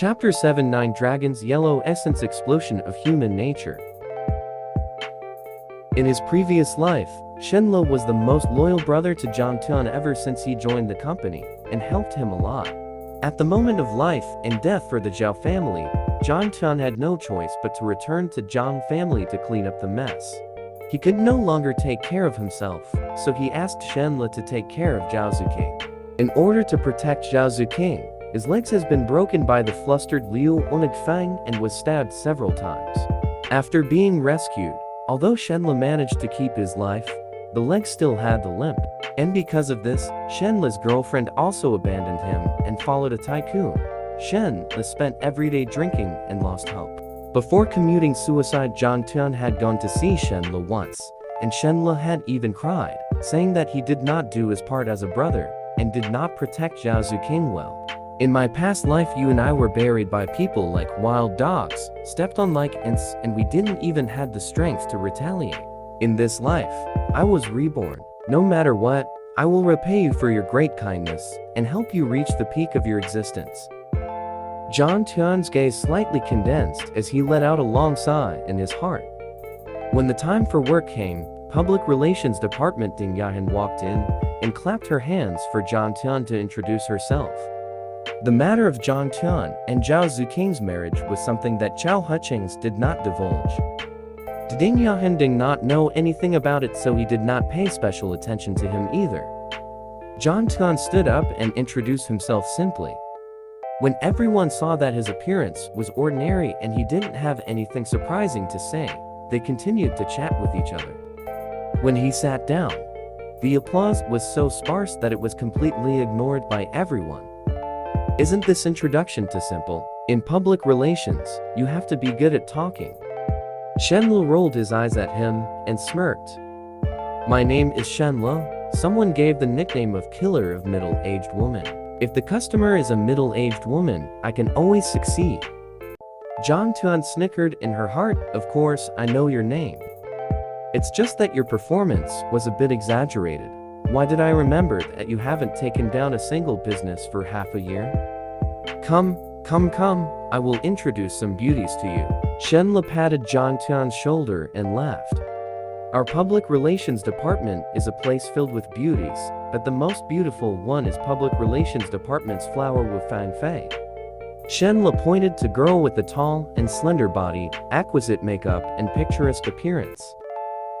Chapter 7 9 Dragons Yellow Essence Explosion of Human Nature. In his previous life, Shenle was the most loyal brother to Jang Tian ever since he joined the company, and helped him a lot. At the moment of life and death for the Zhao family, Jang Tian had no choice but to return to Zhang family to clean up the mess. He could no longer take care of himself, so he asked Shenle to take care of Zhao Zuking. In order to protect Zhao Zuking, his legs has been broken by the flustered Liu Onigfang and was stabbed several times. After being rescued, although Shenle managed to keep his life, the leg still had the limp. And because of this, Shenle's girlfriend also abandoned him and followed a tycoon. Shenle spent every day drinking and lost hope. Before committing suicide, Jang Tian had gone to see Shenle once, and Shenle had even cried, saying that he did not do his part as a brother, and did not protect Zhao Zuking well. In my past life, you and I were buried by people like wild dogs, stepped on like ants, and we didn't even have the strength to retaliate. In this life, I was reborn. No matter what, I will repay you for your great kindness, and help you reach the peak of your existence. Jang Tian's gaze slightly condensed as he let out a long sigh in his heart. When the time for work came, Public Relations Department Ding Yahan walked in, and clapped her hands for Jang Tian to introduce herself. The matter of Jang Tian and Zhao Zuking's marriage was something that Zhao Huqings did not divulge. Ding Yahan did not know anything about it, so he did not pay special attention to him either. Jang Tian stood up and introduced himself simply. When everyone saw that his appearance was ordinary and he didn't have anything surprising to say, they continued to chat with each other. When he sat down, the applause was so sparse that it was completely ignored by everyone. Isn't this introduction too simple? In public relations, you have to be good at talking. Shenle rolled his eyes at him and smirked. My name is Shenle. Someone gave the nickname of killer of middle-aged woman. If the customer is a middle-aged woman, I can always succeed. Jang Tian snickered in her heart. Of course, I know your name. It's just that your performance was a bit exaggerated. Why did I remember that you haven't taken down a single business for half a year? Come, I will introduce some beauties to you. Shenle patted Jang Tian's shoulder and laughed. Our public relations department is a place filled with beauties, but the most beautiful one is public relations department's flower Wu Fang Fei. Shenle pointed to girl with the tall and slender body, exquisite makeup, and picturesque appearance.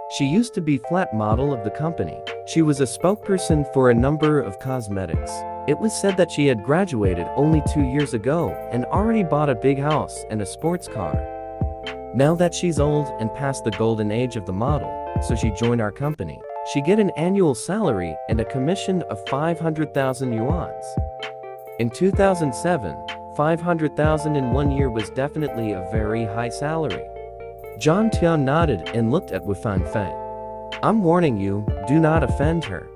She used to be flat model of the company. She was a spokesperson for a number of cosmetics. It was said that she had graduated only 2 years ago and already bought a big house and a sports car. Now that she's old and past the golden age of the model, so she joined our company. She get an annual salary and a commission of 500,000 yuans. In 2007, 500,000 in 1 year was definitely a very high salary. Jang Tian nodded and looked at Wu Fangfei. I'm warning you, do not offend her.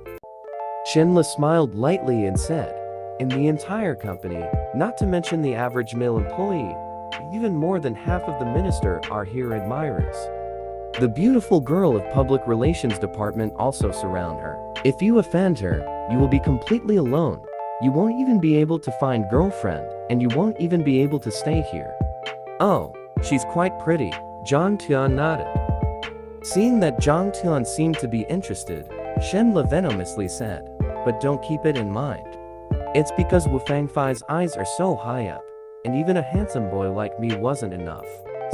Shenle smiled lightly and said, in the entire company, not to mention the average male employee, even more than half of the minister are here admirers. The beautiful girl of public relations department also surround her. If you offend her, you will be completely alone. You won't even be able to find girlfriend, and you won't even be able to stay here. Oh, she's quite pretty. Jang Tian nodded. Seeing that Jang Tian seemed to be interested, Shenle venomously said, but don't keep it in mind. It's because Wu Fangfei's eyes are so high up, and even a handsome boy like me wasn't enough.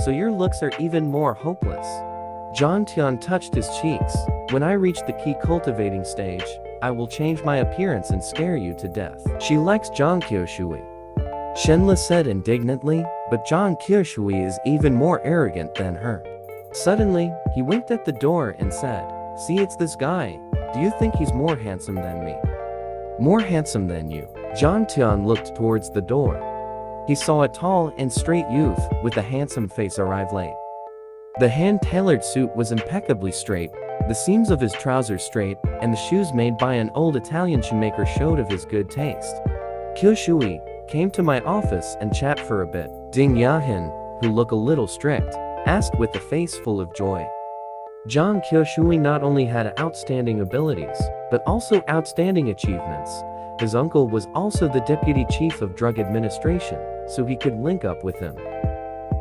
So your looks are even more hopeless. Jang Tian touched his cheeks. When I reach the key cultivating stage, I will change my appearance and scare you to death. She likes Zhang Qiushui. Shenle said indignantly, but Zhang Qiushui is even more arrogant than her. Suddenly, he winked at the door and said, see, it's this guy. Do you think he's more handsome than me? More handsome than you? Jang Tian looked towards the door. He saw a tall and straight youth with a handsome face arrive late. The hand-tailored suit was impeccably straight, the seams of his trousers straight, and the shoes made by an old Italian shoemaker showed of his good taste. Qiushui came to my office and chat for a bit. Ding Yahan, who looked a little strict, asked with a face full of joy. Zhang Qiushui not only had outstanding abilities, but also outstanding achievements. His uncle was also the deputy chief of drug administration. so he could link up with him.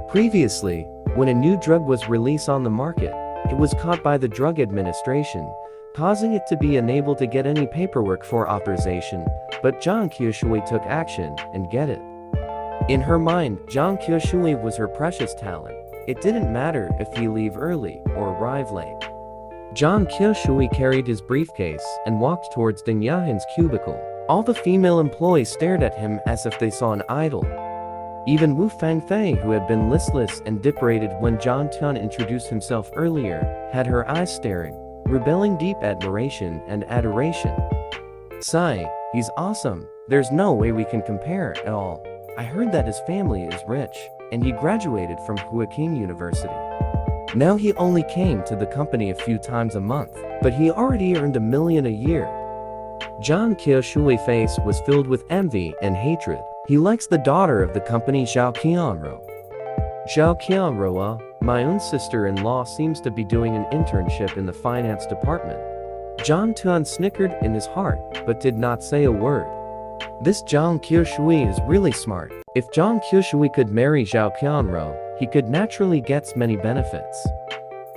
Previously, when a new drug was released on the market, it was caught by the Drug Administration, causing it to be unable to get any paperwork for authorization, but Zhang Qiushui took action and get it. In her mind, Zhang Qiushui was her precious talent. It didn't matter if he leave early or arrive late. Zhang Qiushui carried his briefcase and walked towards Deng Yahan's cubicle. All the female employees stared at him as if they saw an idol. Even Wu Fangfei, who had been listless and decorated when Zhang Tian introduced himself earlier, had her eyes staring, rebelling deep admiration and adoration. Sigh, he's awesome. There's no way we can compare at all. I heard that his family is rich, and he graduated from Huaqiang University. Now he only came to the company a few times a month, but he already earned $1 million a year. Zhang Qiushui's face was filled with envy and hatred. He likes the daughter of the company Zhao Qianro. Zhao Qianro, my own sister-in-law, seems to be doing an internship in the finance department. Zhang Tian snickered in his heart, but did not say a word. This Zhang Qiushui is really smart. If Zhang Qiushui could marry Zhao Qianro, he could naturally get many benefits.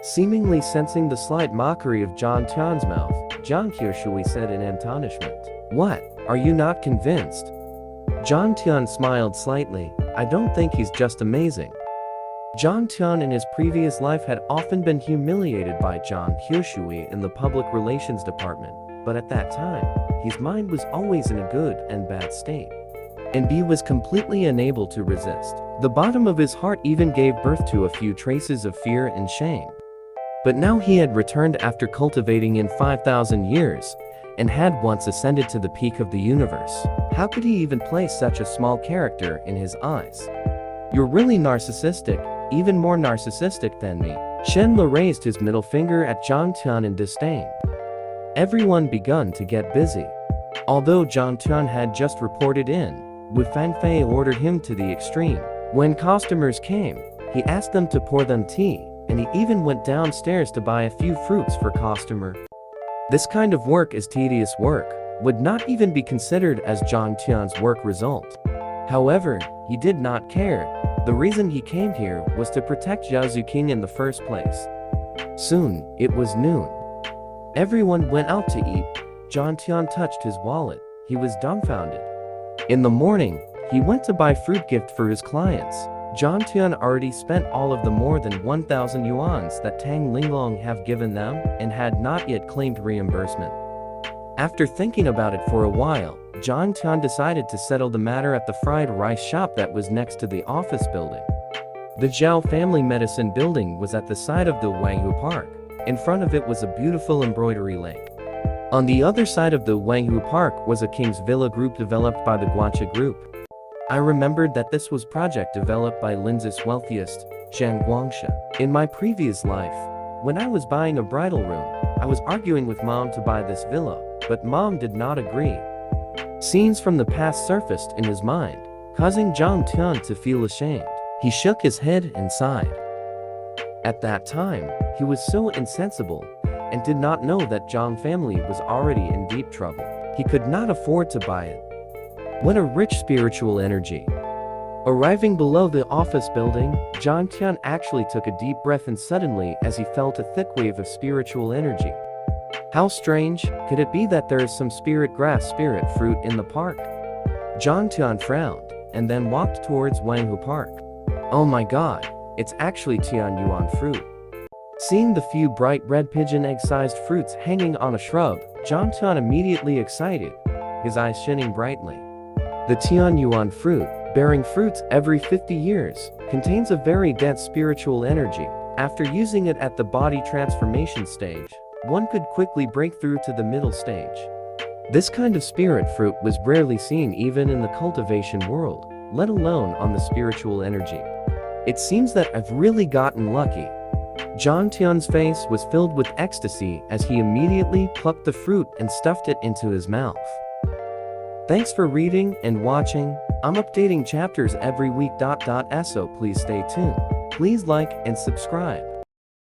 Seemingly sensing the slight mockery of Zhang Tian's mouth, Zhang Qiushui said in astonishment, "What? Are you not convinced?" Zhang Tian smiled slightly. "I don't think he's just amazing." Zhang Tian in his previous life had often been humiliated by Zhang Qiushui in the public relations department, but at that time, his mind was always in a good and bad state. And B was completely unable to resist. The bottom of his heart even gave birth to a few traces of fear and shame. But now he had returned after cultivating in 5,000 years, and had once ascended to the peak of the universe. How could he even play such a small character in his eyes? "You're really narcissistic, even more narcissistic than me." Shenle raised his middle finger at Zhang Tian in disdain. Everyone begun to get busy. Although Zhang Tian had just reported in, Wu Fangfei ordered him to the extreme. When customers came, he asked them to pour them tea, and he even went downstairs to buy a few fruits for customer. This kind of work is tedious work, would not even be considered as Zhang Tian's work result. However, he did not care. The reason he came here was to protect Zhao Zuqing in the first place. Soon, it was noon. Everyone went out to eat. Zhang Tian touched his wallet. He was dumbfounded. In the morning, he went to buy fruit gift for his clients. Zhang Tian already spent all of the more than 1,000 yuans that Tang Linglong have given them, and had not yet claimed reimbursement. After thinking about it for a while, Zhang Tian decided to settle the matter at the fried rice shop that was next to the office building. The Zhao family medicine building was at the side of the Wanghu Park. In front of it was a beautiful embroidery lake. On the other side of the Wanghu Park was a king's villa group developed by the Guancha group. I remembered that this was project developed by Linz's wealthiest, Zhang Guangsha. In my previous life, when I was buying a bridal room, I was arguing with mom to buy this villa, but mom did not agree. Scenes from the past surfaced in his mind, causing Zhang Tian to feel ashamed. He shook his head and sighed. At that time, he was so insensible, and did not know that Zhang family was already in deep trouble. He could not afford to buy it. What a rich spiritual energy. Arriving below the office building, Zhang Tian actually took a deep breath, and suddenly as he felt a thick wave of spiritual energy. How strange, could it be that there is some spirit grass spirit fruit in the park? Zhang Tian frowned, and then walked towards Wanghu Park. Oh my god, it's actually Tianyuan fruit. Seeing the few bright red pigeon egg-sized fruits hanging on a shrub, Zhang Tian immediately excited, his eyes shining brightly. The Tianyuan fruit, bearing fruits every 50 years, contains a very dense spiritual energy. After using it at the body transformation stage, one could quickly break through to the middle stage. This kind of spirit fruit was rarely seen even in the cultivation world, let alone on the spiritual energy. It seems that I've really gotten lucky. Zhang Tian's face was filled with ecstasy as he immediately plucked the fruit and stuffed it into his mouth. Thanks for reading and watching. I'm updating chapters every week. So please stay tuned. Please like and subscribe.